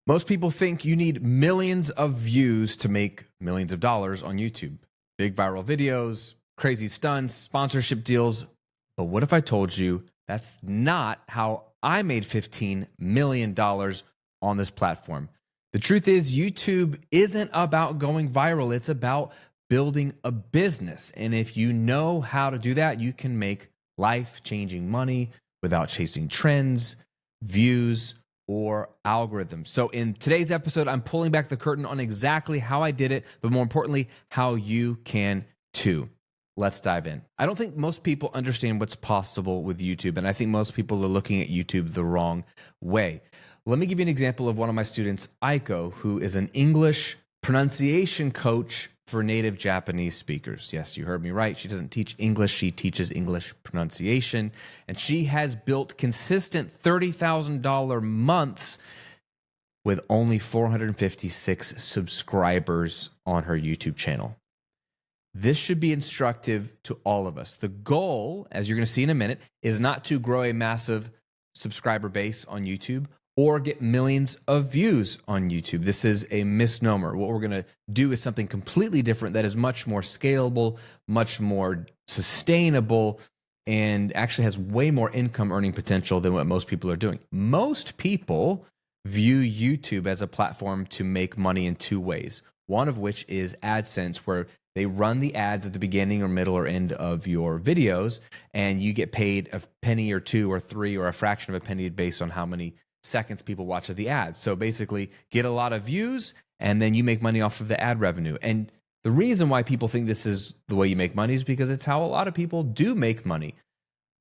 Most people think you need millions of views to make millions of dollars on YouTube. Big viral videos, crazy stunts, sponsorship deals. But what if I told you that's not how I made $15 million on this platform? The truth is, YouTube isn't about going viral. It's about building a business. And if you know how to do that, you can make life-changing money without chasing trends, views, or algorithms. So in today's episode, I'm pulling back the curtain on exactly how I did it, but more importantly, how you can too. Let's dive in. I don't think most people understand what's possible with YouTube, and I think most people are looking at YouTube the wrong way. Let me give you an example of one of my students, Aiko, who is an English pronunciation coach for native Japanese speakers. Yes, you heard me right. She doesn't teach English. She teaches English pronunciation. And she has built consistent $30,000 months with only 456 subscribers on her YouTube channel. This should be instructive to all of us. The goal, as you're going to see in a minute, is not to grow a massive subscriber base on YouTube or get millions of views on YouTube. This is a misnomer. What we're going to do is something completely different that is much more scalable, much more sustainable, and actually has way more income earning potential than what most people are doing. Most people view YouTube as a platform to make money in two ways. One of which is AdSense, where they run the ads at the beginning or middle or end of your videos, and you get paid a penny or two or three or a fraction of a penny based on how many seconds people watch of the ads. So basically get a lot of views and then you make money off of the ad revenue. And the reason why people think this is the way you make money is because it's how a lot of people do make money.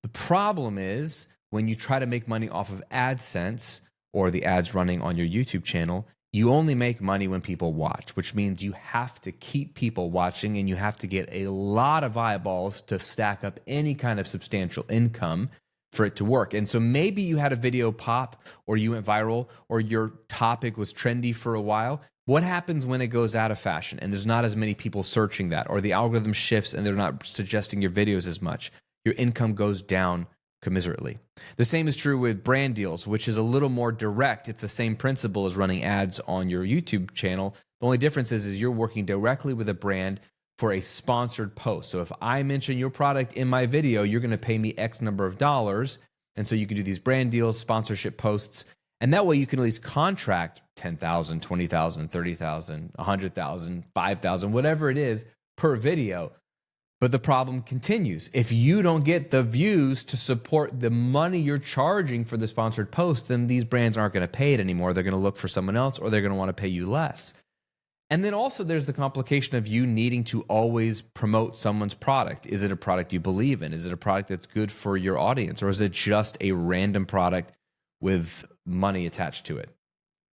The problem is when you try to make money off of AdSense or the ads running on your YouTube channel, you only make money when people watch, which means you have to keep people watching and you have to get a lot of eyeballs to stack up any kind of substantial income for it to work. And so maybe you had a video pop or you went viral or your topic was trendy for a while. What happens when it goes out of fashion and there's not as many people searching that, or the algorithm shifts and they're not suggesting your videos as much? Your income goes down commiserately. The same is true with brand deals, which is a little more direct. It's the same principle as running ads on your YouTube channel. The only difference is you're working directly with a brand for a sponsored post. So if I mention your product in my video, you're going to pay me X number of dollars. And so you can do these brand deals, sponsorship posts, and that way you can at least contract 10,000, 20,000, 30,000, 100,000, 5,000, whatever it is per video. But the problem continues. If you don't get the views to support the money you're charging for the sponsored post, then these brands aren't going to pay it anymore. They're going to look for someone else or they're going to want to pay you less. And then also there's the complication of you needing to always promote someone's product. Is it a product you believe in? Is it a product that's good for your audience? Or is it just a random product with money attached to it?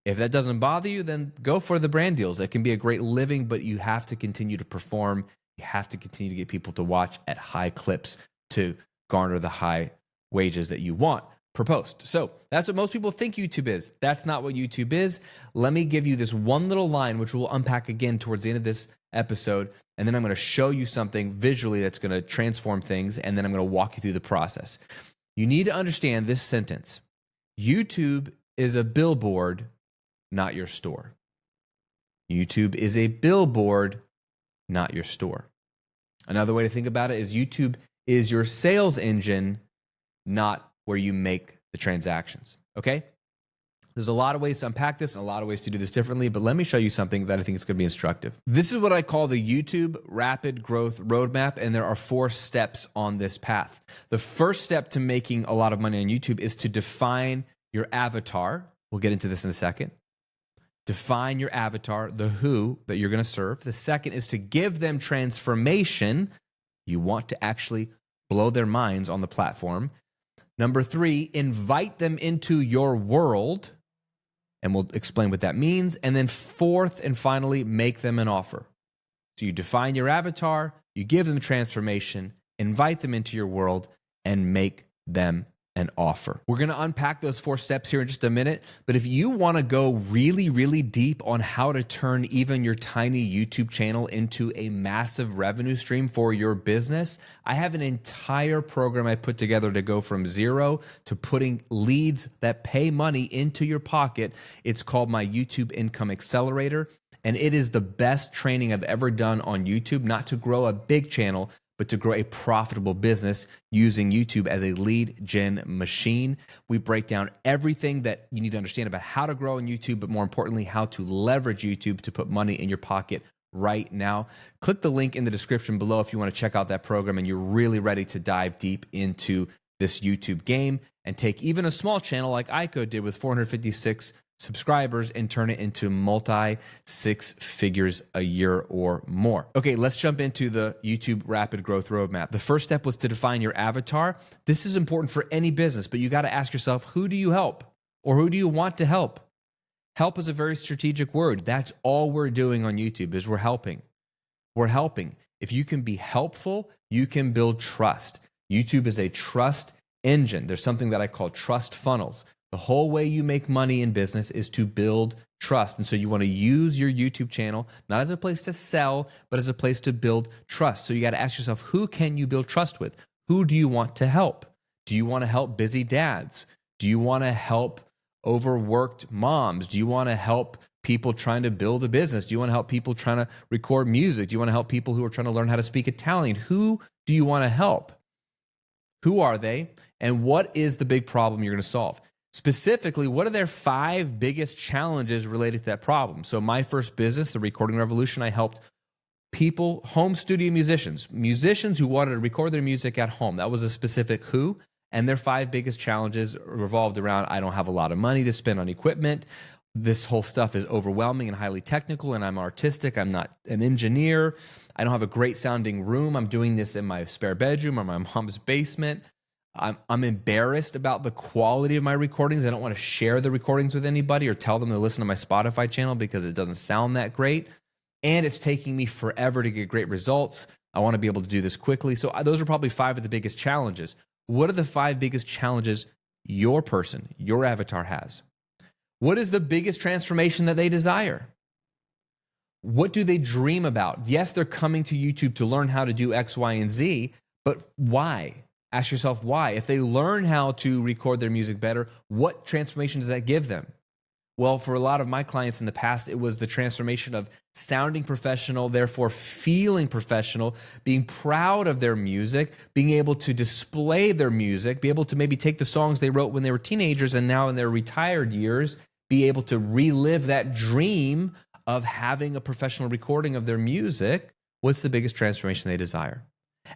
If that doesn't bother you, then go for the brand deals. That can be a great living, but you have to continue to perform. You have to continue to get people to watch at high clips to garner the high wages that you want per post. So that's what most people think YouTube is. That's not what YouTube is. Let me give you this one little line, which we'll unpack again towards the end of this episode. And then I'm going to show you something visually that's going to transform things. And then I'm going to walk you through the process. You need to understand this sentence. YouTube is a billboard, not your store. YouTube is a billboard, not your store. Another way to think about it is YouTube is your sales engine, not where you make the transactions, okay? There's a lot of ways to unpack this and a lot of ways to do this differently, but let me show you something that I think is going to be instructive. This is what I call the YouTube Rapid Growth Roadmap, and there are 4 steps on this path. The first step to making a lot of money on YouTube is to define your avatar. We'll get into this in a second. Define your avatar, the who that you're going to serve. The second is to give them transformation. You want to actually blow their minds on the platform. Number 3, invite them into your world, and we'll explain what that means. And then 4th and finally, make them an offer. So you define your avatar, you give them transformation, invite them into your world, and make them an offer. We're going to unpack those 4 steps here in just a minute. But if you want to go really, really deep on how to turn even your tiny YouTube channel into a massive revenue stream for your business, I have an entire program I put together to go from zero to putting leads that pay money into your pocket. It's called my YouTube Income Accelerator. And it is the best training I've ever done on YouTube, not to grow a big channel, but to grow a profitable business using YouTube as a lead gen machine. We break down everything that you need to understand about how to grow on YouTube, but more importantly, how to leverage YouTube to put money in your pocket right now. Click the link in the description below if you want to check out that program and you're really ready to dive deep into this YouTube game and take even a small channel like Aiko did with 456 subscribers and turn it into multi 6 figures a year or more. Okay, let's jump into the YouTube rapid growth roadmap. The first step was to define your avatar. This is important for any business, but you got to ask yourself, who do you help or who do you want to help? Help is a very strategic word. That's all we're doing on YouTube is we're helping. We're helping. If you can be helpful, you can build trust. YouTube is a trust engine. There's something that I call trust funnels. The whole way you make money in business is to build trust. And so you want to use your YouTube channel, not as a place to sell, but as a place to build trust. So you got to ask yourself, who can you build trust with? Who do you want to help? Do you want to help busy dads? Do you want to help overworked moms? Do you want to help people trying to build a business? Do you want to help people trying to record music? Do you want to help people who are trying to learn how to speak Italian? Who do you want to help? Who are they? And what is the big problem you're going to solve? Specifically, what are their 5 biggest challenges related to that problem? So my first business, The Recording Revolution, I helped people, home studio musicians who wanted to record their music at home. That was a specific who. And their 5 biggest challenges revolved around, I don't have a lot of money to spend on equipment. This whole stuff is overwhelming and highly technical, and I'm artistic. I'm not an engineer. I don't have a great sounding room. I'm doing this in my spare bedroom or my mom's basement. I'm embarrassed about the quality of my recordings. I don't want to share the recordings with anybody or tell them to listen to my Spotify channel because it doesn't sound that great. And it's taking me forever to get great results. I want to be able to do this quickly. So those are probably 5 of the biggest challenges. What are the 5 biggest challenges your person, your avatar has? What is the biggest transformation that they desire? What do they dream about? Yes, they're coming to YouTube to learn how to do X, Y, and Z, but why? Ask yourself why. If they learn how to record their music better, what transformation does that give them? Well, for a lot of my clients in the past, it was the transformation of sounding professional, therefore feeling professional, being proud of their music, being able to display their music, be able to maybe take the songs they wrote when they were teenagers and now in their retired years, be able to relive that dream of having a professional recording of their music. What's the biggest transformation they desire?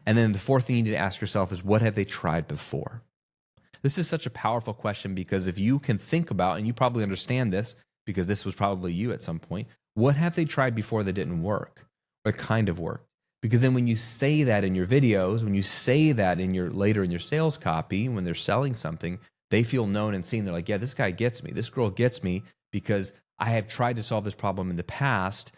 And then the 4th thing you need to ask yourself is, what have they tried before? This is such a powerful question because if you can think about, and you probably understand this because this was probably you at some point, what have they tried before that didn't work? What kind of work? Because then when you say that in your videos, when you say that later in your sales copy, when they're selling something, they feel known and seen. They're like, yeah, this guy gets me. This girl gets me because I have tried to solve this problem in the past.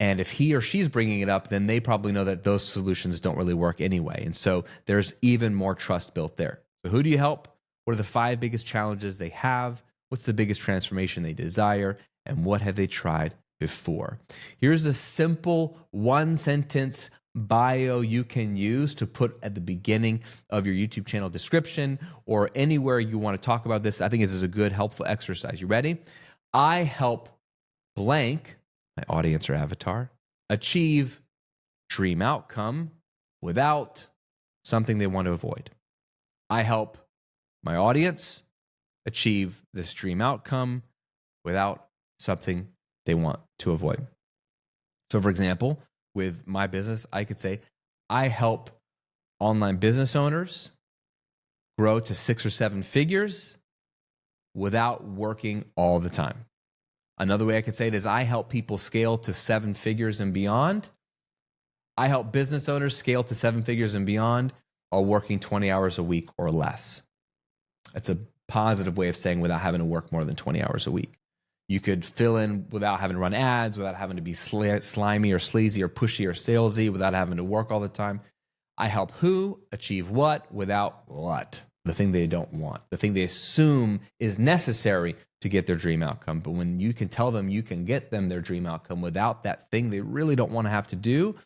And if he or she's bringing it up, then they probably know that those solutions don't really work anyway. And so there's even more trust built there. So who do you help? What are the 5 biggest challenges they have? What's the biggest transformation they desire? And what have they tried before? Here's a simple 1-sentence bio you can use to put at the beginning of your YouTube channel description or anywhere you want to talk about this. I think this is a good, helpful exercise. You ready? I help blank, my audience or avatar, achieve dream outcome without something they want to avoid. I help my audience achieve this dream outcome without something they want to avoid. So for example, with my business, I could say, I help online business owners grow to 6 or 7 figures without working all the time. Another way I could say it is, I help people scale to 7 figures and beyond. I help business owners scale to 7 figures and beyond while working 20 hours a week or less. That's a positive way of saying without having to work more than 20 hours a week. You could fill in without having to run ads, without having to be slimy or sleazy or pushy or salesy, without having to work all the time. I help who achieve what without what? the thing they don't want, the thing they assume is necessary to get their dream outcome. But when you can tell them you can get them their dream outcome without that thing they really don't want to have to do,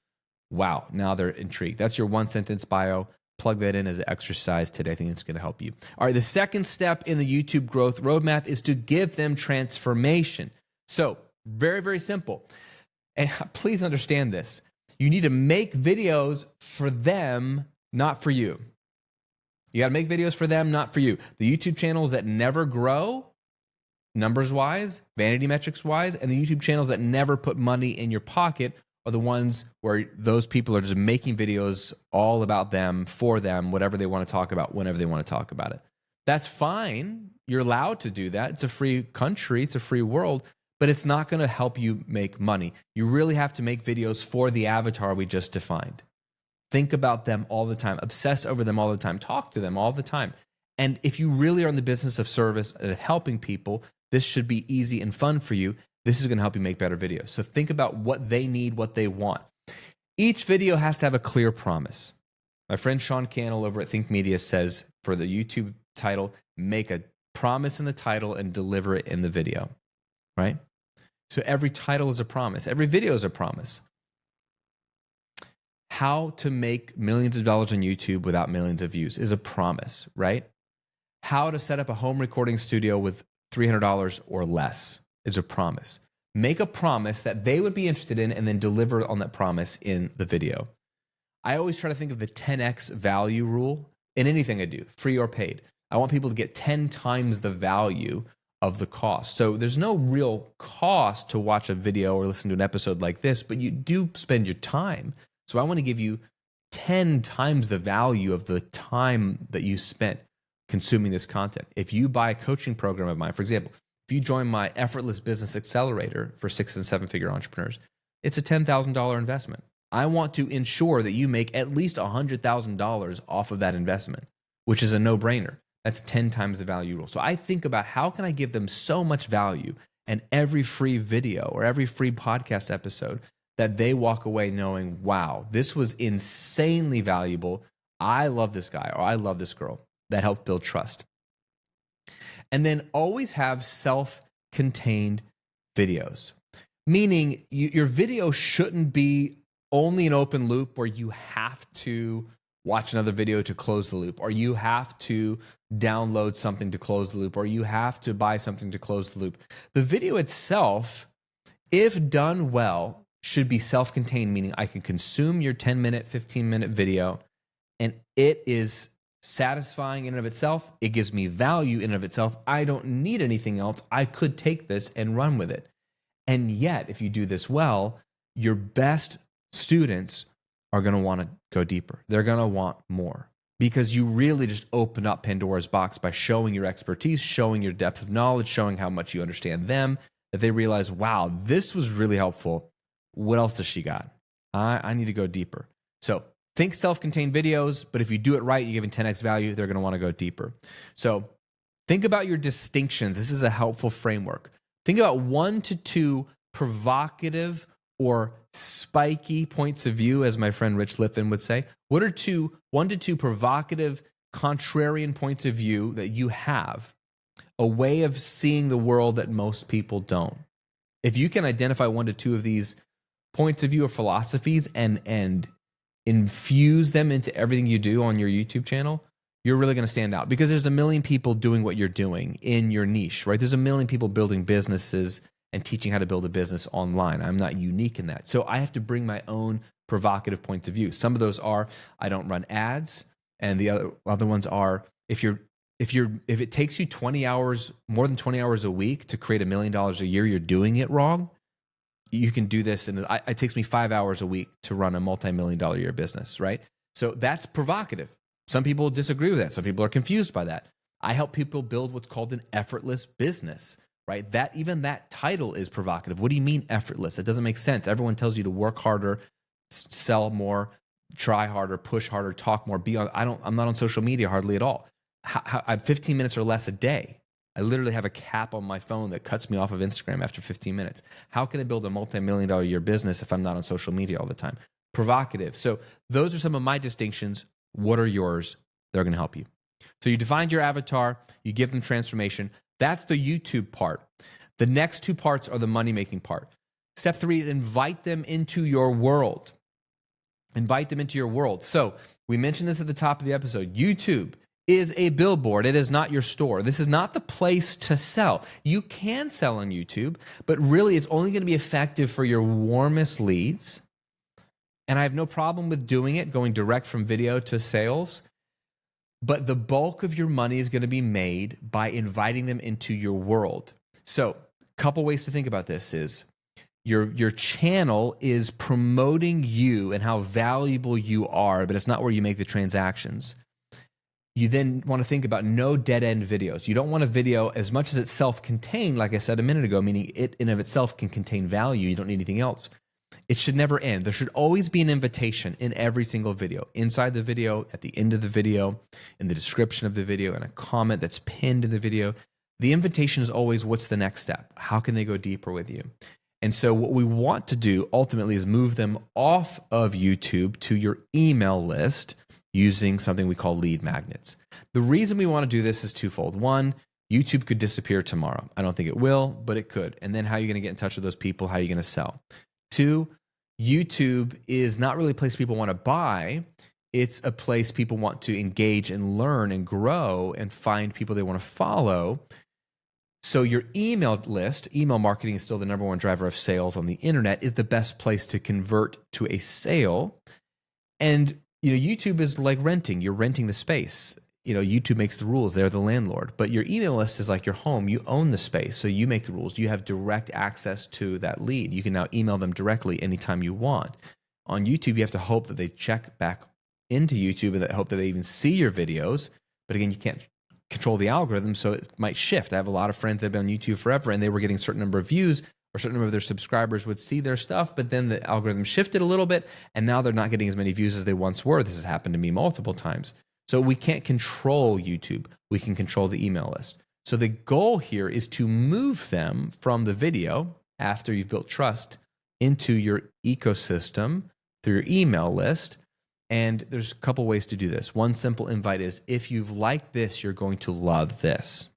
wow, now they're intrigued. That's your 1-sentence bio. Plug that in as an exercise today. I think it's going to help you. All right, the second step in the YouTube growth roadmap is to give them transformation. So very, very simple. And please understand this. You need to make videos for them, not for you. You got to make videos for them, not for you. The YouTube channels that never grow, numbers-wise, vanity metrics-wise, and the YouTube channels that never put money in your pocket are the ones where those people are just making videos all about them, for them, whatever they want to talk about, whenever they want to talk about it. That's fine. You're allowed to do that. It's a free country. It's a free world. But it's not going to help you make money. You really have to make videos for the avatar we just defined. Think about them all the time. Obsess over them all the time. Talk to them all the time. And if you really are in the business of service and helping people, this should be easy and fun for you. This is going to help you make better videos. So think about what they need, what they want. Each video has to have a clear promise. My friend Sean Cannell over at Think Media says for the YouTube title, make a promise in the title and deliver it in the video, right? So every title is a promise. Every video is a promise. How to make millions of dollars on YouTube without millions of views is a promise, right? How to set up a home recording studio with $300 or less is a promise. Make a promise that they would be interested in and then deliver on that promise in the video. I always try to think of the 10x value rule in anything I do, free or paid. I want people to get 10 times the value of the cost. So there's no real cost to watch a video or listen to an episode like this, but you do spend your time. So I want to give you 10 times the value of the time that you spent consuming this content. If you buy a coaching program of mine, for example, if you join my Effortless Business Accelerator for 6- and 7-figure entrepreneurs, it's a $10,000 investment. I want to ensure that you make at least $100,000 off of that investment, which is a no-brainer. That's 10 times the value rule. So I think about how can I give them so much value and every free video or every free podcast episode that they walk away knowing, wow, this was insanely valuable. I love this guy or I love this girl. That helps build trust. And then always have self-contained videos, meaning your video shouldn't be only an open loop where you have to watch another video to close the loop, or you have to download something to close the loop, or you have to buy something to close the loop. The video itself, if done well, should be self-contained, meaning I can consume your 10-minute, 15-minute video, and it is satisfying in and of itself. It gives me value in and of itself. I don't need anything else. I could take this and run with it. And yet, if you do this well, your best students are going to want to go deeper. They're going to want more because you really just open up Pandora's box by showing your expertise, showing your depth of knowledge, showing how much you understand them, that they realize, wow, this was really helpful. What else does she got? I need to go deeper. So think self-contained videos, but if you do it right, you're giving 10x value, they're going to want to go deeper. So think about your distinctions. This is a helpful framework. Think about 1 to 2 provocative or spiky points of view, as my friend Rich Lippin would say. What are 1 to 2 provocative, contrarian points of view that you have? A way of seeing the world that most people don't. If you can identify 1 to 2 of these points of view or philosophies and infuse them into everything you do on your YouTube channel, you're really going to stand out because there's a million people doing what you're doing in your niche, right? There's a million people building businesses and teaching how to build a business online. I'm not unique in that. So I have to bring my own provocative points of view. Some of those are, I don't run ads. And the other ones are, if it takes you 20 hours, more than 20 hours a week to create $1 million a year, you're doing it wrong. You can do this, and it takes me 5 hours a week to run a multi-million-dollar a year business, right? So that's provocative. Some people disagree with that. Some people are confused by that. I help people build what's called an effortless business, right? Even that title is provocative. What do you mean effortless? It doesn't make sense. Everyone tells you to work harder, sell more, try harder, push harder, talk more. I'm not on social media hardly at all. I have 15 minutes or less a day. I literally have a cap on my phone that cuts me off of Instagram after 15 minutes. How can I build a multi-million-dollar a year business if I'm not on social media all the time? Provocative. So those are some of my distinctions. What are yours? They're going to help you. So you defined your avatar, you give them transformation. That's the YouTube part. The next two parts are the money-making part. Step 3 is invite them into your world. Invite them into your world. So we mentioned this at the top of the episode. YouTube is a billboard. It is not your store. This is not the place to sell. You can sell on YouTube, but really it's only going to be effective for your warmest leads. And I have no problem with doing it, going direct from video to sales. But the bulk of your money is going to be made by inviting them into your world. So a couple ways to think about this is your channel is promoting you and how valuable you are, but it's not where you make the transactions. You then want to think about no dead-end videos. You don't want a video, as much as it's self-contained, like I said a minute ago, meaning it in of itself can contain value. You don't need anything else. It should never end. There should always be an invitation in every single video, inside the video, at the end of the video, in the description of the video, and a comment that's pinned in the video. The invitation is always, what's the next step? How can they go deeper with you? And so what we want to do ultimately is move them off of YouTube to your email list using something we call lead magnets. The reason we want to do this is twofold. One, YouTube could disappear tomorrow. I don't think it will, but it could. And then how are you going to get in touch with those people? How are you going to sell? Two, YouTube is not really a place people want to buy. It's a place people want to engage and learn and grow and find people they want to follow. So your email list, email marketing is still the number one driver of sales on the internet, is the best place to convert to a sale. And YouTube is like renting. You're renting the space. YouTube makes the rules. They're the landlord. But your email list is like your home. You own the space, so you make the rules. You have direct access to that lead. You can now email them directly anytime you want. On YouTube, you have to hope that they check back into YouTube and hope that they even see your videos. But again, you can't control the algorithm, so it might shift. I have a lot of friends that have been on YouTube forever, and they were getting a certain number of views, or a certain number of their subscribers would see their stuff, but then the algorithm shifted a little bit, and now they're not getting as many views as they once were. This has happened to me multiple times. So we can't control YouTube. We can control the email list. So the goal here is to move them from the video, after you've built trust, into your ecosystem through your email list. And there's a couple ways to do this. One simple invite is, if you've liked this, you're going to love this.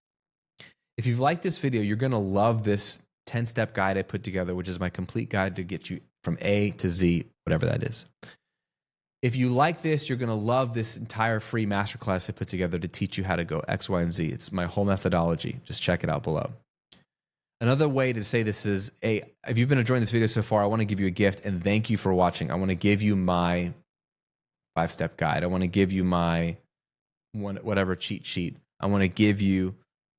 If you've liked this video, you're going to love this 10-step guide I put together, which is my complete guide to get you from A to Z, whatever that is. If you like this, you're going to love this entire free masterclass I put together to teach you how to go X, Y, and Z. It's my whole methodology. Just check it out below. Another way to say this is, if you've been enjoying this video so far, I want to give you a gift and thank you for watching. I want to give you my 5-step guide. I want to give you my whatever cheat sheet. I want to give you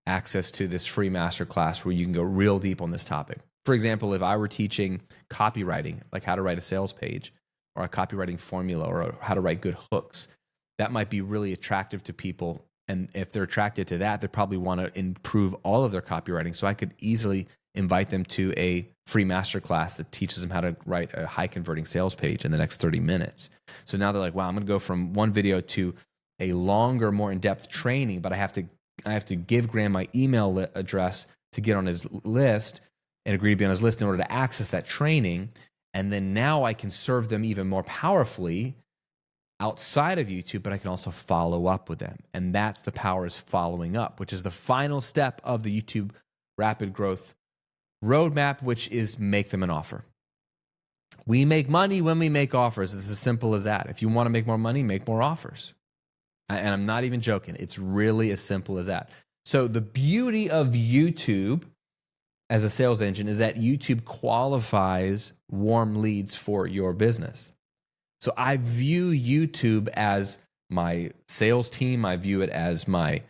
access to this free masterclass where you can go real deep on this topic. For example, if I were teaching copywriting, like how to write a sales page, or a copywriting formula, or how to write good hooks, that might be really attractive to people. And if they're attracted to that, they probably want to improve all of their copywriting. So I could easily invite them to a free masterclass that teaches them how to write a high converting sales page in the next 30 minutes. So now they're like, wow, I'm going to go from one video to a longer, more in-depth training, but I have to give Graham my email address to get on his list and agree to be on his list in order to access that training. And then now I can serve them even more powerfully outside of YouTube, but I can also follow up with them. And that's the power, is following up, which is the final step of the YouTube rapid growth roadmap, which is make them an offer. We make money when we make offers. It's as simple as that. If you want to make more money, make more offers. And I'm not even joking. It's really as simple as that. So the beauty of YouTube as a sales engine is that YouTube qualifies warm leads for your business. So I view YouTube as my sales team. I view it as my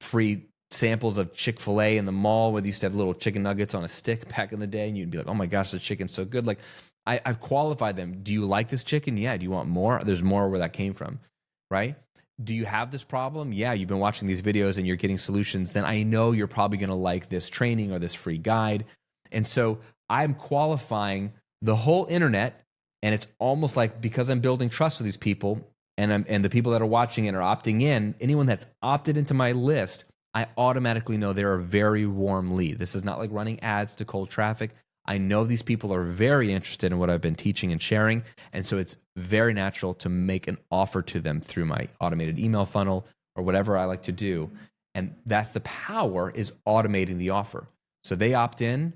free samples of Chick-fil-A in the mall, where they used to have little chicken nuggets on a stick back in the day, and you'd be like, oh my gosh, the chicken's so good. Like, I've qualified them. Do you like this chicken? Yeah. Do you want more? There's more where that came from, right? Do you have this problem? Yeah, you've been watching these videos and you're getting solutions. Then I know you're probably going to like this training or this free guide. And so I'm qualifying the whole internet, and it's almost like, because I'm building trust with these people, and the people that are watching it are opting in, anyone that's opted into my list, I automatically know they're a very warm lead. This is not like running ads to cold traffic. I know these people are very interested in what I've been teaching and sharing. And so it's very natural to make an offer to them through my automated email funnel or whatever I like to do. And that's the power, is automating the offer. So they opt in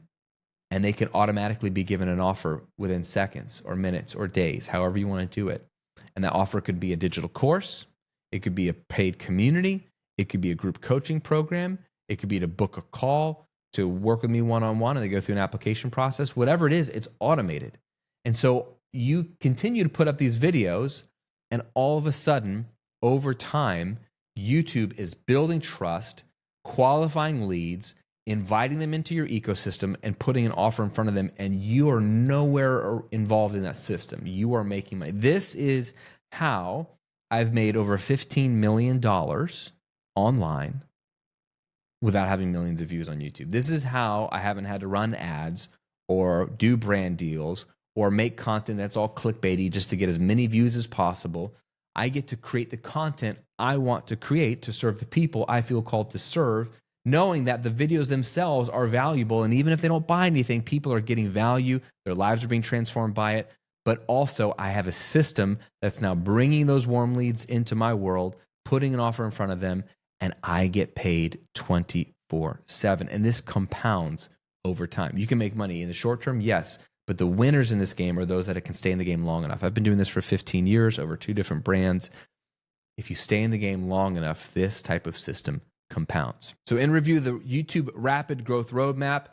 and they can automatically be given an offer within seconds or minutes or days, however you want to do it. And that offer could be a digital course. It could be a paid community. It could be a group coaching program. It could be to book a call, to work with me one-on-one, and they go through an application process. Whatever it is, it's automated. And so you continue to put up these videos, and all of a sudden, over time, YouTube is building trust, qualifying leads, inviting them into your ecosystem, and putting an offer in front of them, and you are nowhere involved in that system. You are making money. This is how I've made over $15 million online without having millions of views on YouTube. This is how I haven't had to run ads or do brand deals or make content that's all clickbaity just to get as many views as possible. I get to create the content I want to create to serve the people I feel called to serve, knowing that the videos themselves are valuable. And even if they don't buy anything, people are getting value. Their lives are being transformed by it. But also, I have a system that's now bringing those warm leads into my world, putting an offer in front of them, and I get paid 24/7. And this compounds over time. You can make money in the short term, yes, but the winners in this game are those that can stay in the game long enough. I've been doing this for 15 years over 2 different brands. If you stay in the game long enough, this type of system compounds. So in review, the YouTube Rapid Growth Roadmap: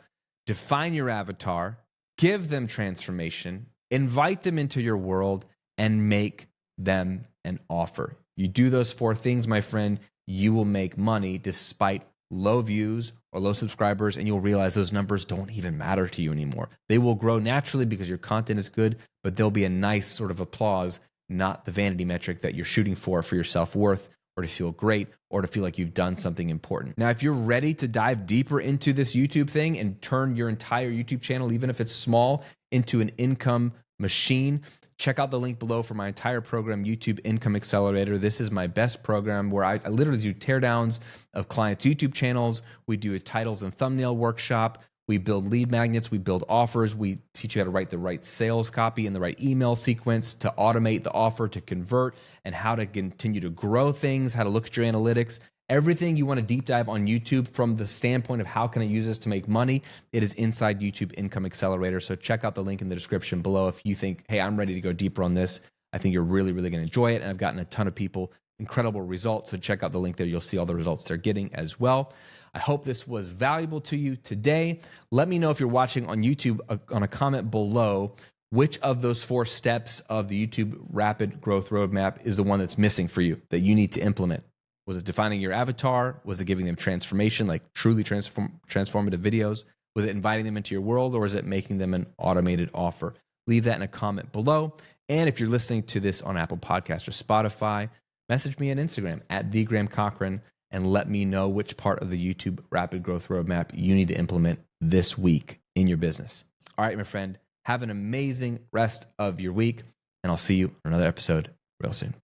define your avatar, give them transformation, invite them into your world, and make them an offer. You do those 4 things, my friend, you will make money despite low views or low subscribers, and you'll realize those numbers don't even matter to you anymore. They will grow naturally because your content is good, but there'll be a nice sort of applause, not the vanity metric that you're shooting for your self-worth, or to feel great, or to feel like you've done something important. Now, if you're ready to dive deeper into this YouTube thing and turn your entire YouTube channel, even if it's small, into an income machine, check out the link below for my entire program, YouTube Income Accelerator. This is my best program where I literally do teardowns of clients' YouTube channels. We do a titles and thumbnail workshop. We build lead magnets. We build offers. We teach you how to write the right sales copy and the right email sequence to automate the offer, to convert, and how to continue to grow things, how to look at your analytics. Everything you want to deep dive on YouTube from the standpoint of how can I use this to make money, it is inside YouTube Income Accelerator. So check out the link in the description below if you think, hey, I'm ready to go deeper on this. I think you're really, really going to enjoy it. And I've gotten a ton of people incredible results. So check out the link there. You'll see all the results they're getting as well. I hope this was valuable to you today. Let me know if you're watching on YouTube on a comment below which of those 4 steps of the YouTube Rapid Growth Roadmap is the one that's missing for you that you need to implement. Was it defining your avatar? Was it giving them transformation, like truly transformative videos? Was it inviting them into your world, or is it making them an automated offer? Leave that in a comment below. And if you're listening to this on Apple Podcasts or Spotify, message me on Instagram at @TheGrahamCochran and let me know which part of the YouTube Rapid Growth Roadmap you need to implement this week in your business. All right, my friend, have an amazing rest of your week, and I'll see you on another episode real soon.